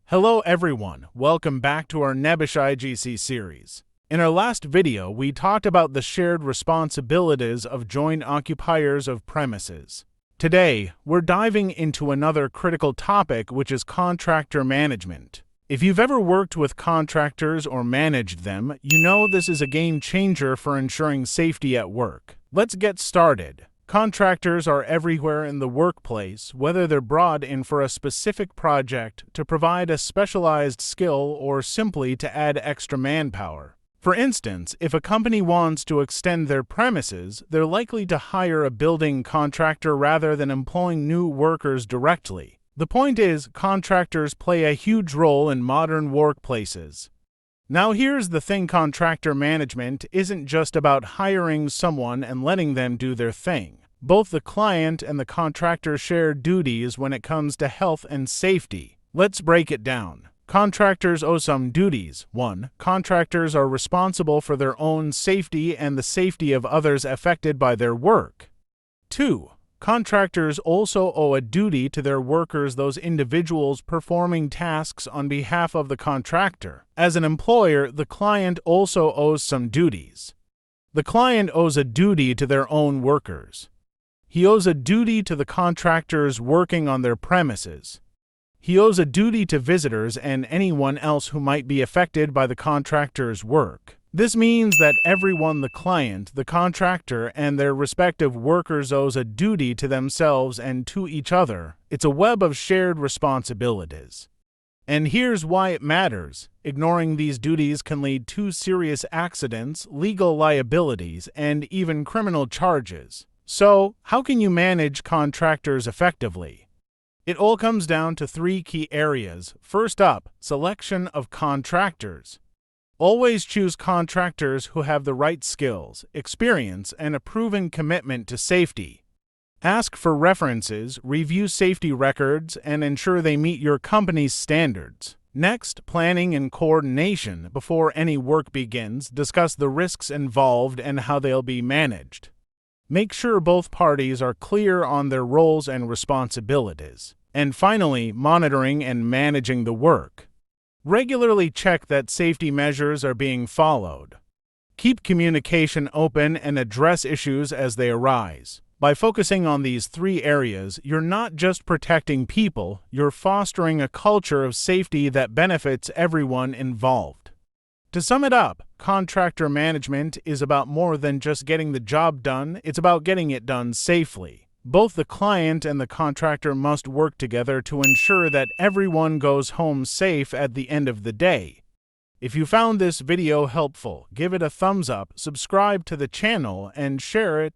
Hello everyone, welcome back to our NEBOSH IGC series. In our last video, we talked about the shared responsibilities of joint occupiers of premises. Today, we're diving into another critical topic, which is contractor management. If you've ever worked with contractors or managed them, you know this is a game changer for ensuring safety at work. Let's get started. Contractors are everywhere in the workplace, whether they're brought in for a specific project, to provide a specialized skill, or simply to add extra manpower. For instance, if a company wants to extend their premises, they're likely to hire a building contractor rather than employing new workers directly. The point is, contractors play a huge role in modern workplaces. Now here's the thing, contractor management isn't just about hiring someone and letting them do their thing. Both the client and the contractor share duties when it comes to health and safety. Let's break it down. Contractors owe some duties. 1. Contractors are responsible for their own safety and the safety of others affected by their work. 2. Contractors also owe a duty to their workers, those individuals performing tasks on behalf of the contractor. As an employer, the client also owes some duties. The client owes a duty to their own workers. He owes a duty to the contractors working on their premises. He owes a duty to visitors and anyone else who might be affected by the contractor's work. This means that everyone, the client, the contractor, and their respective workers, owes a duty to themselves and to each other. It's a web of shared responsibilities. And here's why it matters. Ignoring these duties can lead to serious accidents, legal liabilities, and even criminal charges. So, how can you manage contractors effectively? It all comes down to 3 key areas. First up, selection of contractors. Always choose contractors who have the right skills, experience, and a proven commitment to safety. Ask for references, review safety records, and ensure they meet your company's standards. Next, planning and coordination. Before any work begins, discuss the risks involved and how they'll be managed. Make sure both parties are clear on their roles and responsibilities. And finally, monitoring and managing the work. Regularly check that safety measures are being followed. Keep communication open and address issues as they arise. By focusing on these 3 areas, you're not just protecting people, you're fostering a culture of safety that benefits everyone involved. To sum it up, contractor management is about more than just getting the job done, it's about getting it done safely. Both the client and the contractor must work together to ensure that everyone goes home safe at the end of the day. If you found this video helpful, give it a thumbs up, subscribe to the channel, and share it.